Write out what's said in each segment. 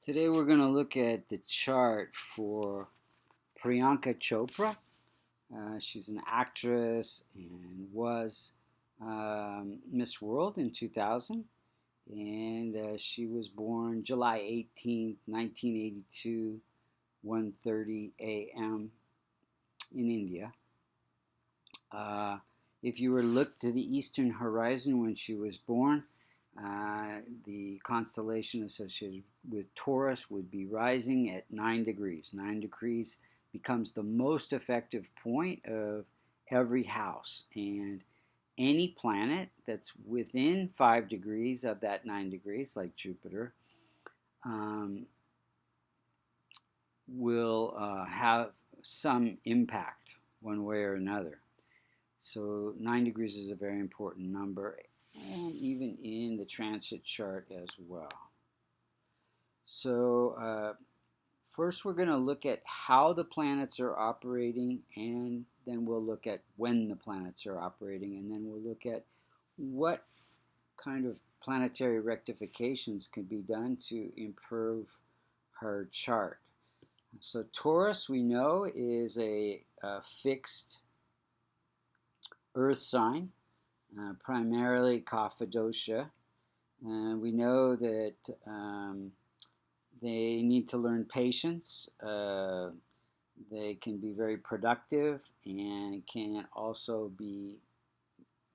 Today we're going to look at the chart for Priyanka Chopra. She's an actress and was Miss World in 2000. And she was born July 18th, 1982, 1:30 a.m. in India. Uh, if you were to look to the eastern horizon when she was born, the constellation associated with Taurus would be rising at 9 degrees. 9 degrees becomes the most effective point of every house. And any planet that's within 5 degrees of that 9 degrees, like Jupiter, um, will have some impact one way or another. So 9 degrees is a very important number, and even in the transit chart as well. So first we're going to look at how the planets are operating, and then we'll look at when the planets are operating, and then we'll look at what kind of planetary rectifications can be done to improve her chart. So Taurus, we know, is a fixed earth sign, primarily Kapha dosha. We know that they need to learn patience. They can be very productive and can also be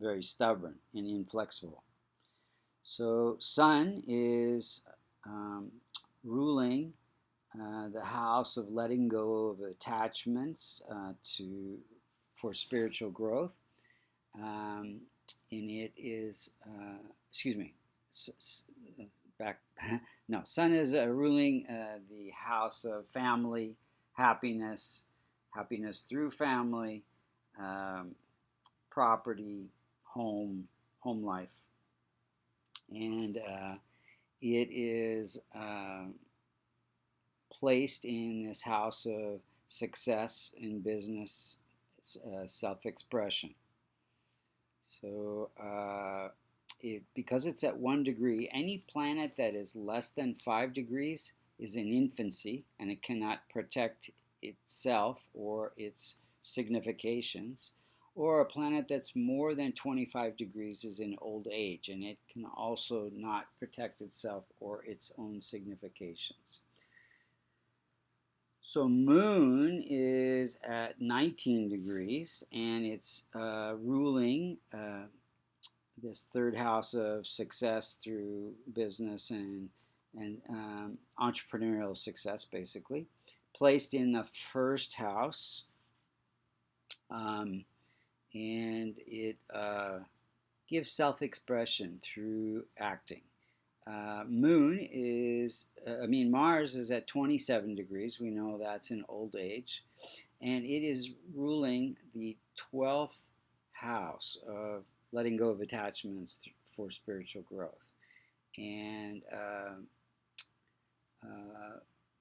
very stubborn and inflexible. So Sun is ruling the house of letting go of attachments for spiritual growth. And it is, back, no, Sun is ruling the house of family, happiness, happiness through family, property, home life. And it is placed in this house of success in business, self-expression. So because it's at 1 degree, any planet that is less than 5 degrees is in infancy, and it cannot protect itself or its significations. Or a planet that's more than 25 degrees is in old age, and it can also not protect itself or its own significations. So Moon is at 19 degrees, and it's ruling this third house of success through business and entrepreneurial success, basically, placed in the first house, and it gives self-expression through acting. Mars is at 27 degrees. We know that's in old age. And it is ruling the 12th house of letting go of attachments for spiritual growth. And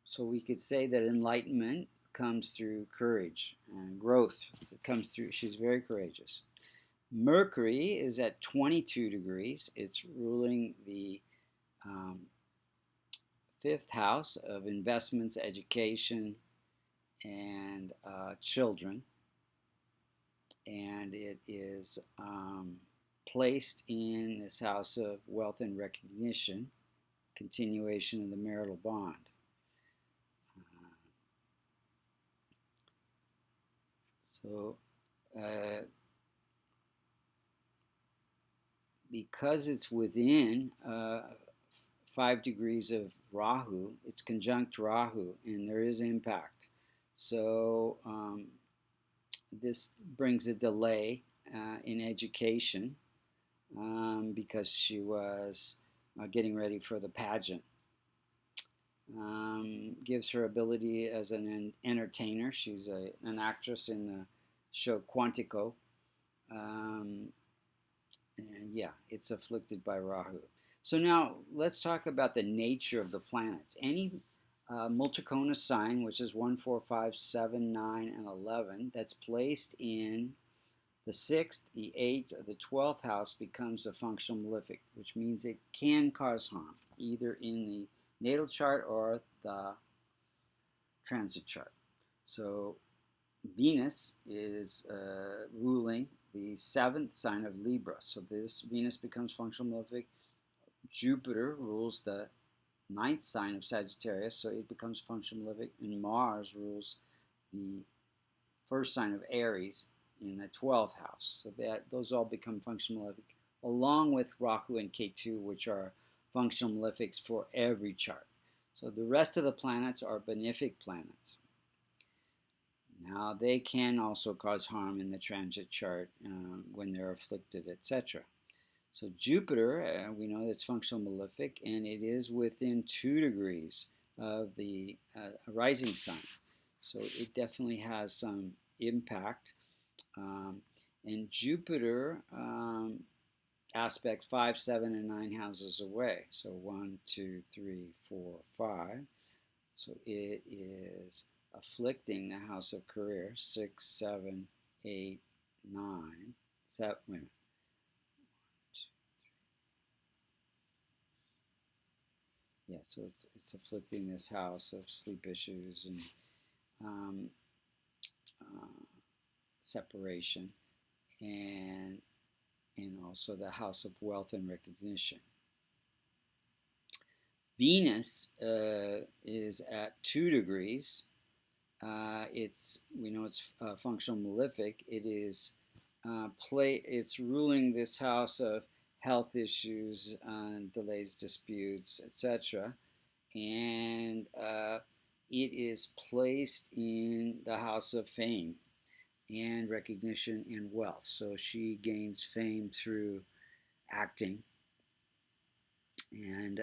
so we could say that enlightenment comes through courage and growth. It comes through, she's very courageous. Mercury is at 22 degrees. It's ruling the 5th house of investments, education, and children. And it is placed in this house of wealth and recognition, continuation of the marital bond. Because it's within 5 degrees of Rahu, it's conjunct Rahu, and there is impact. So this brings a delay in education because she was getting ready for the pageant. Gives her ability as an entertainer. She's an actress in the show Quantico. And yeah, it's afflicted by Rahu. So now let's talk about the nature of the planets. Any Multicona sign, which is 1, 4, 5, 7, 9, and 11, that's placed in the 6th, the 8th, or the 12th house becomes a functional malefic, which means it can cause harm, either in the natal chart or the transit chart. So Venus is ruling the seventh sign of Libra. So this Venus becomes functional malefic. Jupiter rules the ninth sign of Sagittarius, so it becomes functional malefic. And Mars rules the first sign of Aries in the 12th house. So that those all become functional malefic, along with Rahu and Ketu, which are functional malefics for every chart. So the rest of the planets are benefic planets. Now, they can also cause harm in the transit chart when they're afflicted, etc. So Jupiter, we know that's functional malefic, and it is within 2 degrees of the rising sign. So it definitely has some impact. And Jupiter aspects 5, 7, and 9 houses away. So 1, 2, 3, 4, 5. So it is afflicting the house of career, 6, 7, 8, 9. Wait a minute. Yeah, so it's afflicting this house of sleep issues and separation, and also the house of wealth and recognition. Venus is at 2 degrees. We know it's functional malefic. It is it's ruling this house of health issues, delays, disputes, etc. And it is placed in the house of fame and recognition and wealth. So she gains fame through acting. And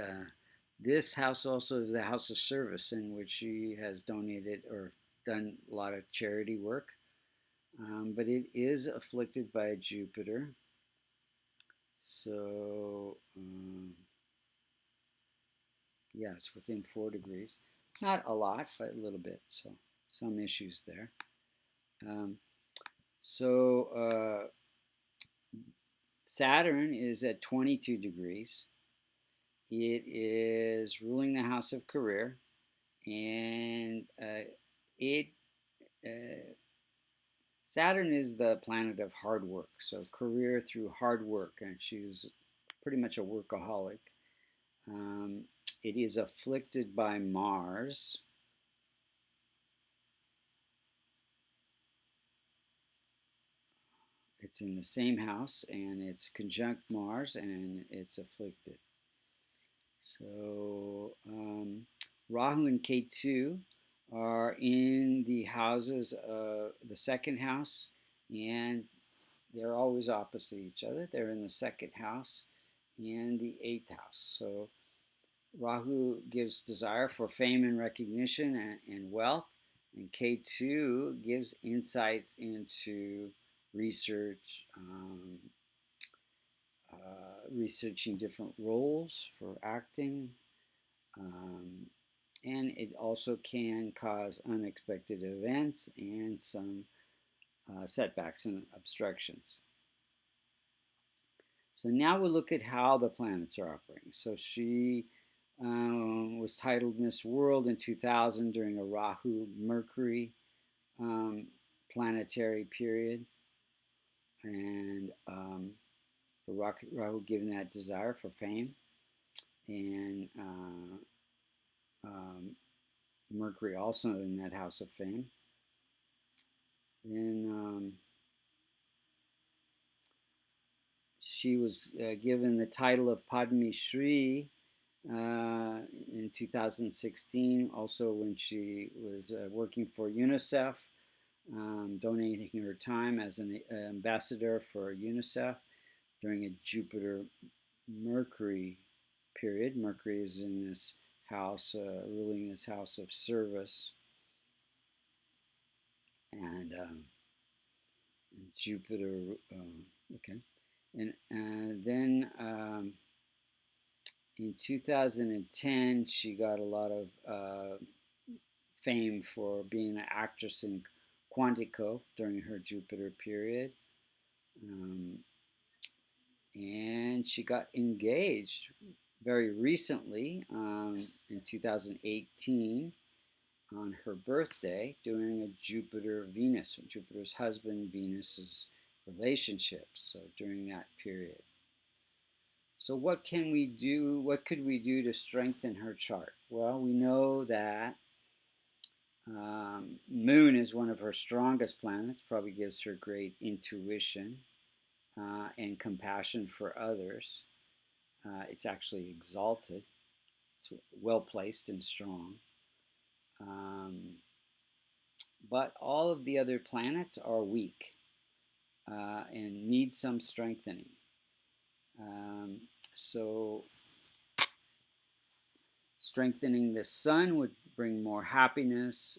this house also is the house of service, in which she has donated or done a lot of charity work. But it is afflicted by Jupiter. So, yeah, it's within 4 degrees. Not a lot, but a little bit. So, some issues there. Saturn is at 22 degrees. It is ruling the house of career, and Saturn is the planet of hard work, so career through hard work, and she's pretty much a workaholic. It is afflicted by Mars. It's in the same house, and it's conjunct Mars, and it's afflicted. So Rahu and Ketu are in the houses of the second house, and they're always opposite each other. They're in the second house and the 8th house. So Rahu gives desire for fame and recognition and wealth, and Ketu gives insights into research, researching different roles for acting, and it also can cause unexpected events and some setbacks and obstructions. So now we'll look at how the planets are operating. So she was titled Miss World in 2000 during a Rahu-Mercury planetary period, and Rahu giving that desire for fame, and Mercury also in that house of fame. Then she was given the title of Padmi Shri in 2016, also when she was working for UNICEF, donating her time as an ambassador for UNICEF during a Jupiter-Mercury period. Mercury is in this house, ruling this house of service, and Jupiter, okay. And then in 2010, she got a lot of fame for being an actress in Quantico during her Jupiter period. And she got engaged very recently, in 2018, on her birthday, doing a Jupiter's husband, Venus's relationships. So during that period. So what can we do? What could we do to strengthen her chart? Well, we know that Moon is one of her strongest planets. Probably gives her great intuition and compassion for others. It's actually exalted. It's well placed and strong. Um, but all of the other planets are weak and need some strengthening. Um, so strengthening the sun would bring more happiness.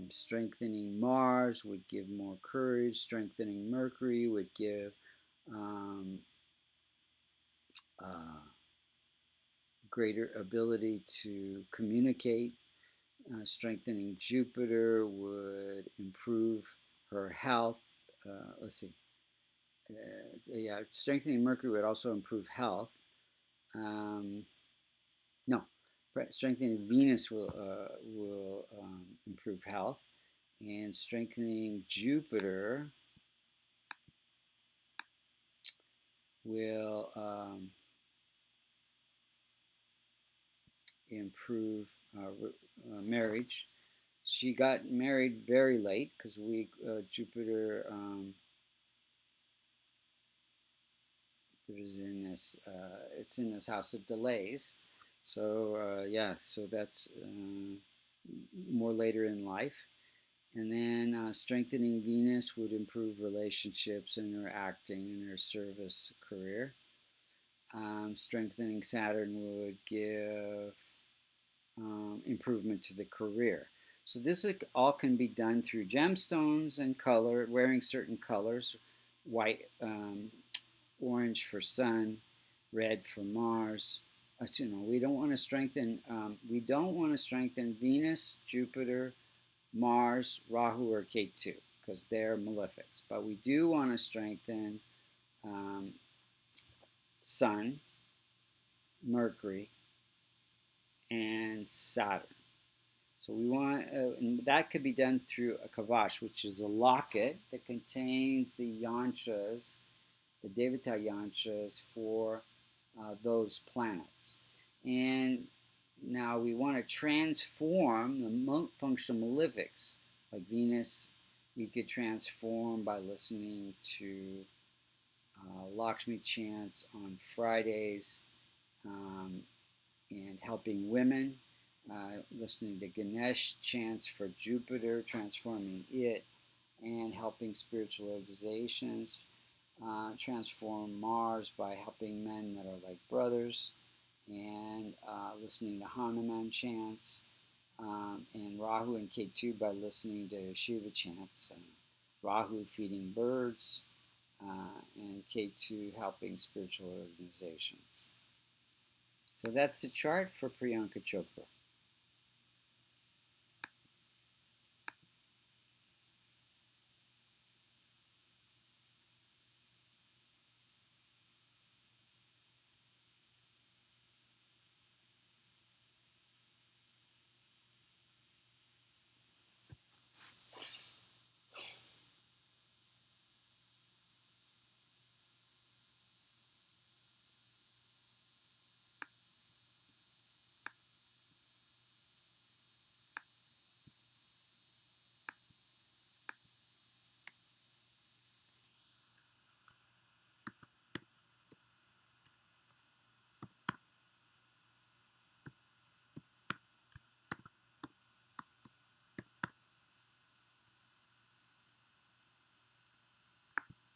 Strengthening Mars would give more courage. Strengthening Mercury would give um, uh, greater ability to communicate. Strengthening Jupiter would improve her health. Let's see. Yeah, strengthening Mercury would also improve health. Um, no, strengthening Venus will improve health, and strengthening Jupiter will improve marriage. She got married very late because Jupiter is in this. It's in this house of delays. So yeah, so that's more later in life. And then strengthening Venus would improve relationships in her acting and her service career. Strengthening Saturn would give improvement to the career. So this all can be done through gemstones and color, wearing certain colors, white, orange for Sun, red for Mars. We don't want to strengthen. We don't want to strengthen Venus, Jupiter, Mars, Rahu, or Ketu because they're malefics. But we do want to strengthen um, Sun, Mercury, and Saturn. So we want, and that could be done through a kavash, which is a locket that contains the yantras, the Devata yantras for those planets. And now we want to transform the functional malefics, like Venus. We could transform by listening to Lakshmi chants on Fridays um, and helping women. Listening to Ganesh chants for Jupiter, transforming it, and helping spiritual organizations transform Mars by helping men that are like brothers, and listening to Hanuman chants, and Rahu and Ketu by listening to Shiva chants. Rahu feeding birds, and Ketu helping spiritual organizations. So that's the chart for Priyanka Chopra.